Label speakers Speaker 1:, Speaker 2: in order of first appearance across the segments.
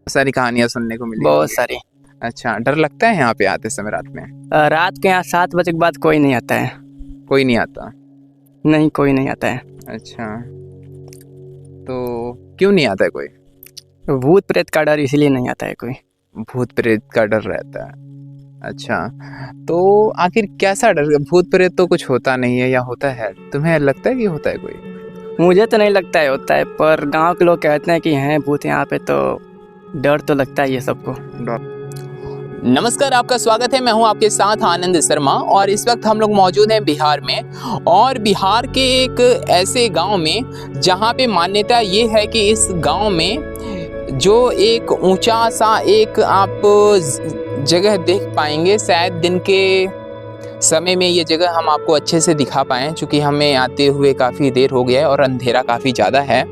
Speaker 1: सारी कहानियाँ सुनने को मिली
Speaker 2: बहुत
Speaker 1: होंगी।
Speaker 2: सारी।
Speaker 1: अच्छा, डर लगता है यहाँ पे आते समय रात में?
Speaker 2: रात के यहाँ 7 बजे के बाद कोई नहीं आता है।
Speaker 1: कोई नहीं आता?
Speaker 2: नहीं, कोई नहीं आता है।
Speaker 1: अच्छा, तो क्यों नहीं आता है कोई?
Speaker 2: भूत प्रेत का डर इसलिए नहीं आता है कोई।
Speaker 1: भूत प्रेत का डर रहता है। अच्छा, तो आखिर कैसा डर? भूत प्रेत तो कुछ होता नहीं है या होता है? तुम्हें लगता है कि होता है कोई?
Speaker 2: मुझे तो नहीं लगता है होता है, पर गांव के लोग कहते हैं कि हैं भूत यहाँ पे, तो डर तो लगता है ये सबको।
Speaker 1: नमस्कार, आपका स्वागत है। मैं हूं आपके साथ आनंद शर्मा और इस वक्त हम लोग मौजूद हैं बिहार में, और बिहार के एक ऐसे गांव में जहां पे मान्यता ये है कि इस गांव में जो एक ऊंचा सा एक आप जगह देख पाएंगे, शायद दिन के समय में ये जगह हम आपको अच्छे से दिखा पाएँ, क्योंकि हमें आते हुए काफ़ी देर हो गया है और अंधेरा काफ़ी ज़्यादा है।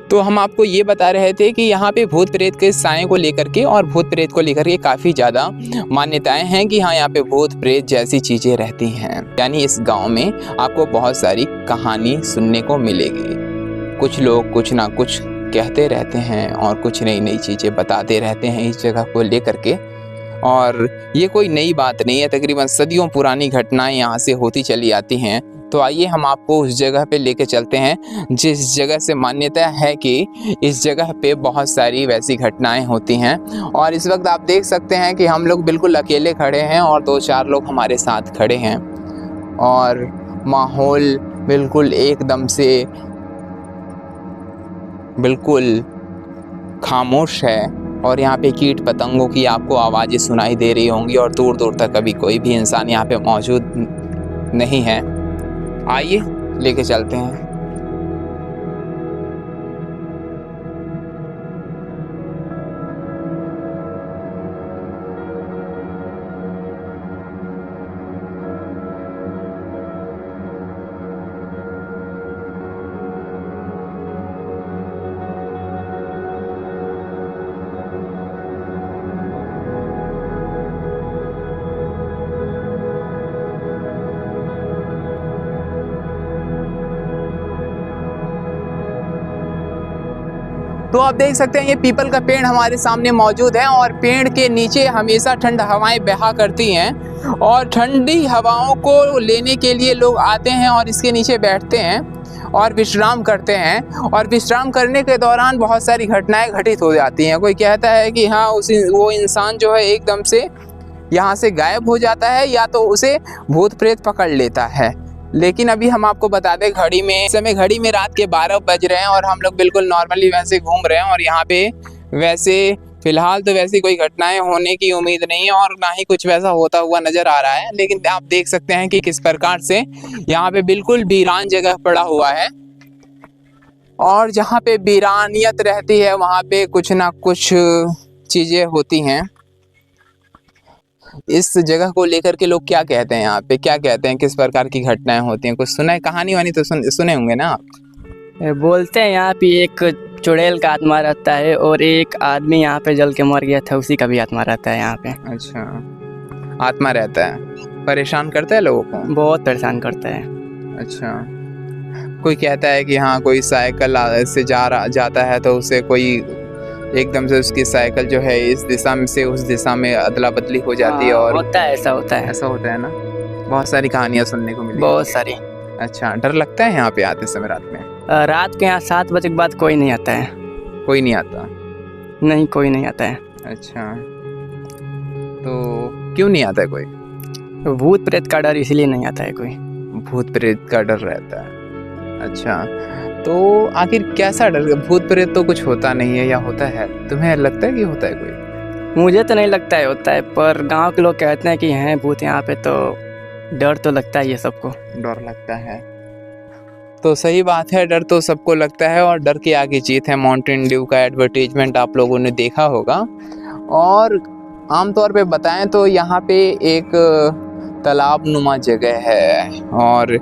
Speaker 1: तो हम आपको ये बता रहे थे कि यहाँ पे भूत प्रेत के साए को लेकर के और भूत प्रेत को लेकर के काफ़ी ज़्यादा मान्यताएं हैं कि हाँ, यहाँ पे भूत प्रेत जैसी चीज़ें रहती हैं। यानी इस गाँव में आपको बहुत सारी कहानी सुनने को मिलेगी। कुछ लोग कुछ ना कुछ कहते रहते हैं और कुछ नई नई चीज़ें बताते रहते हैं इस जगह को लेकर के, और ये कोई नई बात नहीं है। तकरीबन सदियों पुरानी घटनाएं यहाँ से होती चली आती हैं। तो आइए हम आपको उस जगह पे लेके चलते हैं जिस जगह से मान्यता है कि इस जगह पे बहुत सारी वैसी घटनाएं होती हैं। और इस वक्त आप देख सकते हैं कि हम लोग बिल्कुल अकेले खड़े हैं और 2-4 लोग हमारे साथ खड़े हैं, और माहौल बिल्कुल एकदम से बिल्कुल खामोश है, और यहाँ पे कीट पतंगों की आपको आवाज़ें सुनाई दे रही होंगी, और दूर दूर तक अभी कोई भी इंसान यहाँ पे मौजूद नहीं है। आइए लेके चलते हैं। तो आप देख सकते हैं ये पीपल का पेड़ हमारे सामने मौजूद है, और पेड़ के नीचे हमेशा ठंड हवाएं बहा करती हैं, और ठंडी हवाओं को लेने के लिए लोग आते हैं और इसके नीचे बैठते हैं और विश्राम करते हैं। और विश्राम करने के दौरान बहुत सारी घटनाएं घटित हो जाती हैं। कोई कहता है कि हाँ, वो इंसान जो है एकदम से यहाँ से गायब हो जाता है, या तो उसे भूत प्रेत पकड़ लेता है। लेकिन अभी हम आपको बता दें, घड़ी में रात के 12 बज रहे हैं और हम लोग बिल्कुल नॉर्मली वैसे घूम रहे हैं, और यहाँ पे वैसे फिलहाल तो वैसी कोई घटनाएं होने की उम्मीद नहीं है, और ना ही कुछ वैसा होता हुआ नजर आ रहा है। लेकिन आप देख सकते हैं कि किस प्रकार से यहाँ पे बिल्कुल वीरान जगह पड़ा हुआ है, और जहाँ पे वीरानियत रहती है वहाँ पे कुछ ना कुछ चीजें होती हैं। इस जगह को लेकर के लोग क्या कहते हैं, यहाँ पे क्या कहते हैं, किस प्रकार की घटनाएं होती हैं? कुछ सुना है? कहानी वानी तो सुने होंगे ना आप?
Speaker 2: बोलते हैं यहाँ पे एक चुड़ैल का आत्मा रहता है, और एक आदमी यहाँ पे जल के मर गया था, उसी का भी आत्मा रहता है यहाँ पे।
Speaker 1: अच्छा, आत्मा रहता है। परेशान करता है लोगों को?
Speaker 2: बहुत परेशान करता है।
Speaker 1: अच्छा, कोई कहता है कि हाँ, कोई साइकिल से जाता है तो उसे कोई एकदम से उसकी साइकिल जो है इस दिशा में से उस दिशा में अदला बदली हो जाती है, और
Speaker 2: होता है, ऐसा होता है
Speaker 1: ना। बहुत सारी कहानियां सुनने को मिली।
Speaker 2: बहुत सारी।
Speaker 1: अच्छा, डर लगता है यहाँ पे आते समय रात में?
Speaker 2: रात के यहाँ 7 बजे के बाद कोई नहीं आता है।
Speaker 1: कोई नहीं आता?
Speaker 2: नहीं, कोई नहीं आता है।
Speaker 1: अच्छा, तो क्यों नहीं आता है कोई?
Speaker 2: भूत प्रेत का डर इसलिए नहीं आता है कोई।
Speaker 1: भूत प्रेत का डर रहता है। अच्छा, तो आखिर कैसा डर? भूत प्रेत तो कुछ होता नहीं है या होता है? तुम्हें लगता है कि होता है कोई?
Speaker 2: मुझे तो नहीं लगता है होता है, पर गांव के लोग कहते हैं कि हैं भूत यहाँ पे, तो डर तो लगता है ये सबको।
Speaker 1: डर लगता है तो सही बात है, डर तो सबको लगता है, और डर के आगे जीत है। माउंटेन ड्यू का एडवर्टीजमेंट आप लोगों ने देखा होगा। और आमतौर पे बताएं तो यहाँ पे एक तालाब नुमा जगह है, और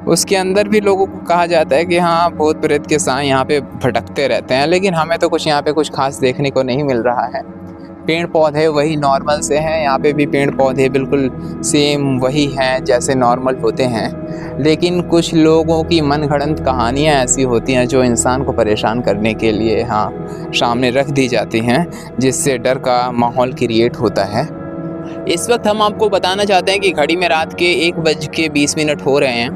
Speaker 1: उसके अंदर भी लोगों को कहा जाता है कि हाँ, भूत प्रेत के साए यहाँ पे भटकते रहते हैं। लेकिन हमें तो कुछ यहाँ पे कुछ खास देखने को नहीं मिल रहा है। पेड़ पौधे वही नॉर्मल से हैं, यहाँ पे भी पेड़ पौधे बिल्कुल सेम वही हैं जैसे नॉर्मल होते हैं। लेकिन कुछ लोगों की मनगढ़ंत कहानियाँ ऐसी होती हैं जो इंसान को परेशान करने के लिए सामने रख दी जाती हैं, जिससे डर का माहौल क्रिएट होता है। इस वक्त हम आपको बताना चाहते हैं कि घड़ी में रात के 1:20 हो रहे हैं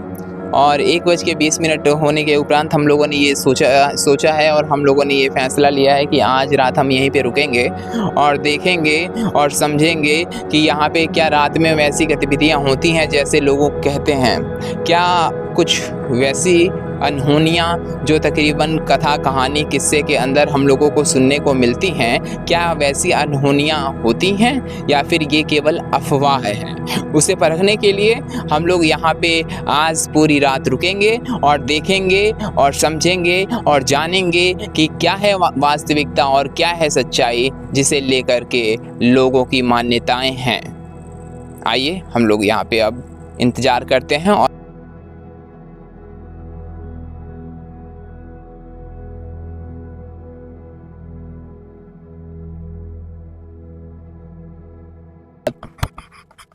Speaker 1: और 1:20 होने के उपरांत हम लोगों ने ये सोचा है और हम लोगों ने ये फैसला लिया है कि आज रात हम यहीं पे रुकेंगे और देखेंगे और समझेंगे कि यहाँ पे क्या रात में वैसी गतिविधियाँ होती हैं जैसे लोग कहते हैं। क्या कुछ वैसी अनहोनियाँ जो तकरीबन कथा कहानी किस्से के अंदर हम लोगों को सुनने को मिलती हैं, क्या वैसी अनहोनियाँ होती हैं या फिर ये केवल अफवाह है? उसे परखने के लिए हम लोग यहाँ पे आज पूरी रात रुकेंगे और देखेंगे और समझेंगे और जानेंगे कि क्या है वास्तविकता और क्या है सच्चाई, जिसे लेकर के लोगों की मान्यताएं हैं। आइए हम लोग यहाँ पे अब इंतज़ार करते हैं। और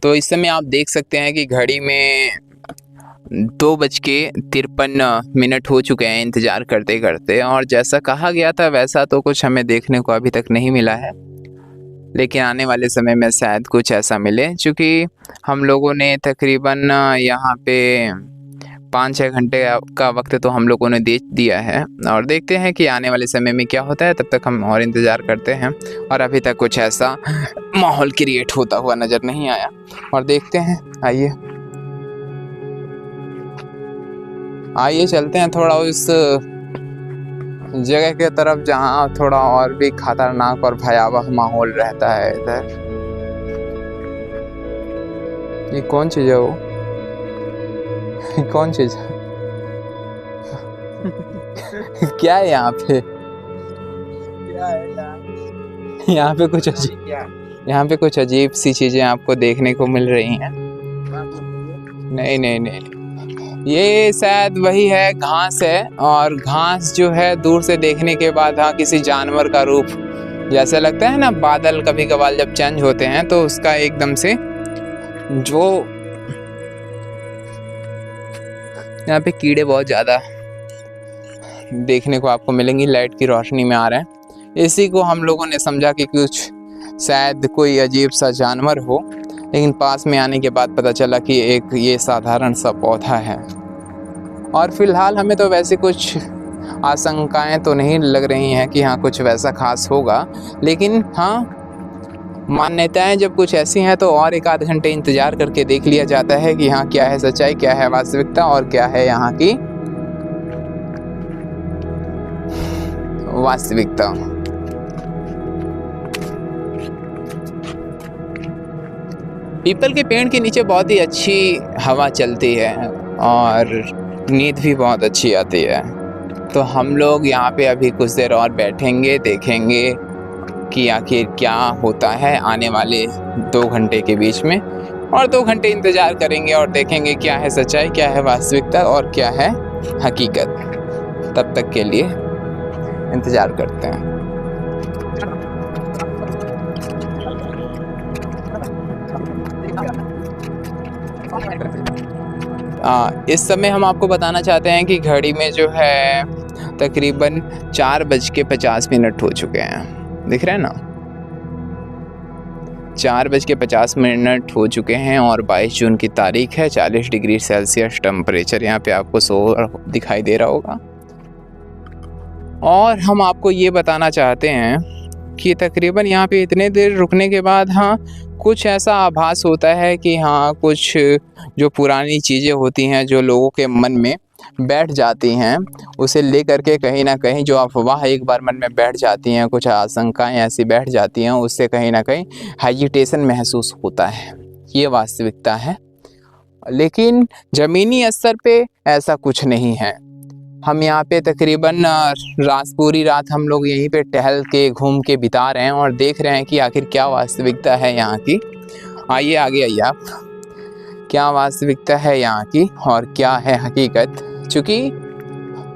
Speaker 1: तो इस समय आप देख सकते हैं कि घड़ी में 2:53 हो चुके हैं इंतज़ार करते करते, और जैसा कहा गया था वैसा तो कुछ हमें देखने को अभी तक नहीं मिला है, लेकिन आने वाले समय में शायद कुछ ऐसा मिले, क्योंकि हम लोगों ने तकरीबन यहाँ पे 5-6 घंटे का वक्त तो हम लोगों ने दे दिया है और देखते हैं कि आने वाले समय में क्या होता है। तब तक हम और इंतज़ार करते हैं और अभी तक कुछ ऐसा माहौल क्रिएट होता हुआ नज़र नहीं आया और देखते हैं। आइए चलते हैं थोड़ा उस जगह के तरफ जहाँ थोड़ा और भी खतरनाक और भयावह माहौल रहता है। इधर ये कौन चीज़ है? वो कौन चीज? क्या है यहाँ पे? यहाँ पे कुछ अजीब सी चीजें आपको देखने को मिल रही हैं। नहीं, ये शायद वही है, घास है, और घास जो है दूर से देखने के बाद किसी जानवर का रूप जैसे लगता है ना। बादल कभी कभार जब चेंज होते हैं तो उसका एकदम से जो यहाँ पे कीड़े बहुत ज़्यादा देखने को आपको मिलेंगी, लाइट की रोशनी में आ रहे हैं। इसी को हम लोगों ने समझा कि कुछ शायद कोई अजीब सा जानवर हो, लेकिन पास में आने के बाद पता चला कि एक ये साधारण सा पौधा है। और फिलहाल हमें तो वैसे कुछ आशंकाएं तो नहीं लग रही हैं कि कुछ वैसा खास होगा, लेकिन मान्यताएं जब कुछ ऐसी हैं तो और 1-8 घंटे इंतजार करके देख लिया जाता है कि क्या है सच्चाई, क्या है वास्तविकता और क्या है यहाँ की वास्तविकता। पीपल के पेड़ के नीचे बहुत ही अच्छी हवा चलती है और नींद भी बहुत अच्छी आती है। तो हम लोग यहाँ पे अभी कुछ देर और बैठेंगे, देखेंगे कि आखिर क्या होता है आने वाले 2 घंटे के बीच में, और 2 घंटे इंतज़ार करेंगे और देखेंगे क्या है सच्चाई, क्या है वास्तविकता और क्या है हकीकत। तब तक के लिए इंतज़ार करते हैं। इस समय हम आपको बताना चाहते हैं कि घड़ी में जो है तकरीबन 4:50 हो चुके हैं। दिख रहा है ना, 4:50 हो चुके हैं और 22 जून की तारीख है। 40 डिग्री सेल्सियस टेम्परेचर यहाँ पे आपको दिखाई दे रहा होगा। और हम आपको ये बताना चाहते हैं कि तकरीबन यहाँ पे इतने देर रुकने के बाद कुछ ऐसा आभास होता है कि कुछ जो पुरानी चीज़ें होती हैं जो लोगों के मन में बैठ जाती हैं, उसे लेकर के कहीं ना कहीं जो अफवाह एक बार मन में बैठ जाती हैं, कुछ आशंकाएं ऐसी बैठ जाती हैं, उससे कहीं ना कहीं हेजिटेशन महसूस होता है। ये वास्तविकता है, लेकिन ज़मीनी स्तर पे ऐसा कुछ नहीं है। हम यहाँ पे तकरीबन पूरी रात हम लोग यहीं पे टहल के घूम के बिता रहे हैं और देख रहे हैं कि आखिर क्या वास्तविकता है यहाँ की। आइए आगे आइए आप, क्या वास्तविकता है यहाँ की और क्या है हकीकत। क्योंकि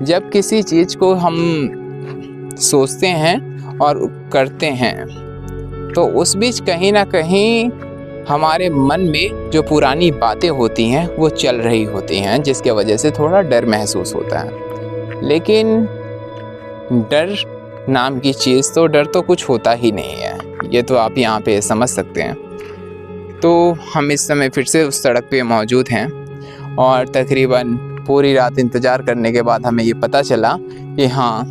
Speaker 1: जब किसी चीज़ को हम सोचते हैं और करते हैं तो उस बीच कहीं ना कहीं हमारे मन में जो पुरानी बातें होती हैं वो चल रही होती हैं, जिसके वजह से थोड़ा डर महसूस होता है। लेकिन डर नाम की चीज़ तो डर तो कुछ होता ही नहीं है, ये तो आप यहाँ पे समझ सकते हैं। तो हम इस समय फिर से उस सड़क पे मौजूद हैं और तकरीबन पूरी रात इंतज़ार करने के बाद हमें ये पता चला कि हाँ,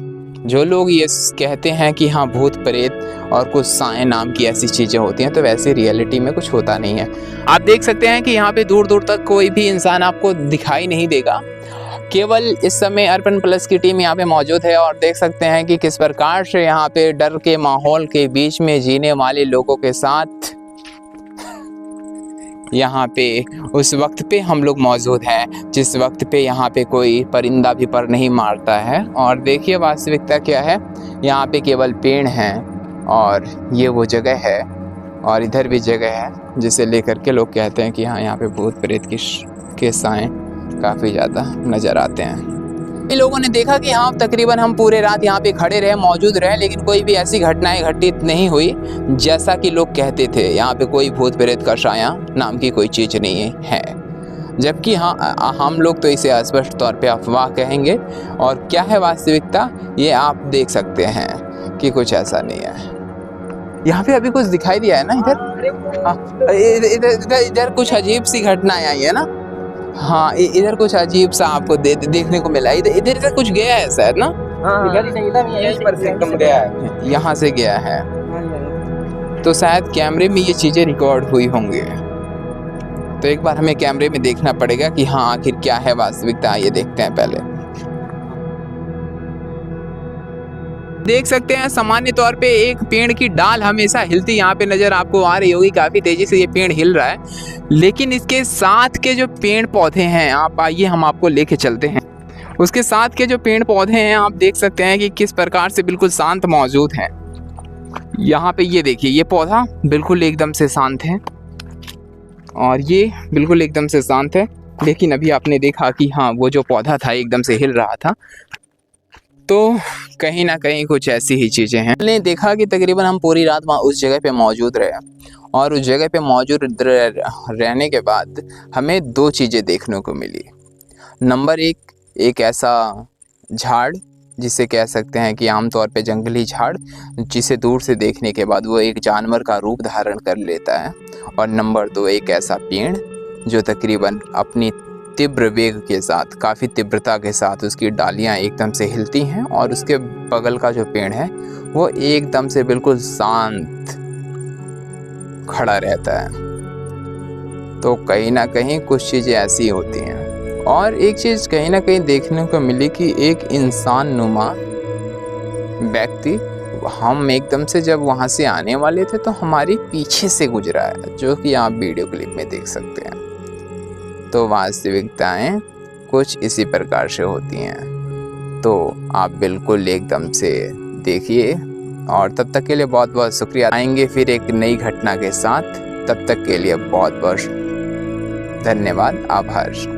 Speaker 1: जो लोग ये कहते हैं कि हाँ भूत प्रेत और कुछ साएं नाम की ऐसी चीज़ें होती हैं, तो वैसे रियलिटी में कुछ होता नहीं है। आप देख सकते हैं कि यहाँ पे दूर दूर तक कोई भी इंसान आपको दिखाई नहीं देगा। केवल इस समय अर्बन प्लस की टीम यहाँ पे मौजूद है और देख सकते हैं कि किस प्रकार से यहाँ पे डर के माहौल के बीच में जीने वाले लोगों के साथ यहाँ पे उस वक्त पे हम लोग मौजूद हैं जिस वक्त पे यहाँ पे कोई परिंदा भी पर नहीं मारता है। और देखिए वास्तविकता क्या है, यहाँ पे केवल पेड़ हैं और ये वो जगह है और इधर भी जगह है जिसे लेकर के लोग कहते हैं कि हाँ यहाँ पे भूत प्रेत के साएं काफ़ी ज़्यादा नज़र आते हैं। इन लोगों ने देखा कि हाँ तकरीबन हम पूरे रात यहाँ पे खड़े रहे, मौजूद रहे, लेकिन कोई भी ऐसी घटनाएं घटित नहीं हुई जैसा कि लोग कहते थे। यहाँ पे कोई भूत प्रेत का साया नाम की कोई चीज़ नहीं है, जबकि हाँ हम लोग तो इसे स्पष्ट तौर पे अफवाह कहेंगे। और क्या है वास्तविकता ये आप देख सकते हैं कि कुछ ऐसा नहीं है। यहाँ पे अभी कुछ दिखाई दिया है ना इधर कुछ अजीब सी घटनाएं आई है ना। हाँ इधर कुछ अजीब सा आपको देखने को मिला। इधर कुछ गया है शायद ना।
Speaker 2: इधर ही यहीं पर से एकदम गया है,
Speaker 1: यहाँ से गया है, तो शायद कैमरे में ये चीज़ें रिकॉर्ड हुई होंगी। तो एक बार हमें कैमरे में देखना पड़ेगा कि हाँ आखिर क्या है वास्तविकता। ये देखते हैं पहले। देख सकते हैं सामान्य तौर पे एक पेड़ की डाल हमेशा हिलती यहाँ पे नज़र आपको आ रही होगी। काफ़ी तेज़ी से ये पेड़ हिल रहा है, लेकिन इसके साथ के जो पेड़ पौधे हैं, आप आइए हम आपको लेके चलते हैं। उसके साथ के जो पेड़ पौधे हैं आप देख सकते हैं कि किस प्रकार से बिल्कुल शांत मौजूद हैं। यहाँ पे ये देखिए, ये पौधा बिल्कुल एकदम से शांत है और ये बिल्कुल एकदम से शांत है। लेकिन अभी आपने देखा कि हाँ वो जो पौधा था एकदम से हिल रहा था, तो कहीं ना कहीं कुछ ऐसी ही चीज़ें हैं। हमने देखा कि तकरीबन हम पूरी रात वहाँ उस जगह पे मौजूद रहे और उस जगह पे मौजूद रहने के बाद हमें दो चीज़ें देखने को मिली। नंबर एक ऐसा झाड़ जिसे कह सकते हैं कि आमतौर पे जंगली झाड़, जिसे दूर से देखने के बाद वो एक जानवर का रूप धारण कर लेता है। और नंबर 2 एक ऐसा पेड़ जो तकरीबन अपनी तीव्र वेग के साथ, काफ़ी तीव्रता के साथ उसकी डालियां एकदम से हिलती हैं और उसके बगल का जो पेड़ है वो एकदम से बिल्कुल शांत खड़ा रहता है। तो कहीं ना कहीं कुछ चीज़ें ऐसी होती हैं। और एक चीज़ कहीं ना कहीं देखने को मिली कि एक इंसान नुमा व्यक्ति, हम एकदम से जब वहाँ से आने वाले थे तो हमारे पीछे से गुजरा है, जो कि आप वीडियो क्लिप में देख सकते हैं। तो वास्तविकताएं कुछ इसी प्रकार से होती हैं। तो आप बिल्कुल एकदम से देखिए। और तब तक के लिए बहुत बहुत शुक्रिया। आएंगे फिर एक नई घटना के साथ, तब तक के लिए बहुत बहुत धन्यवाद, आभार।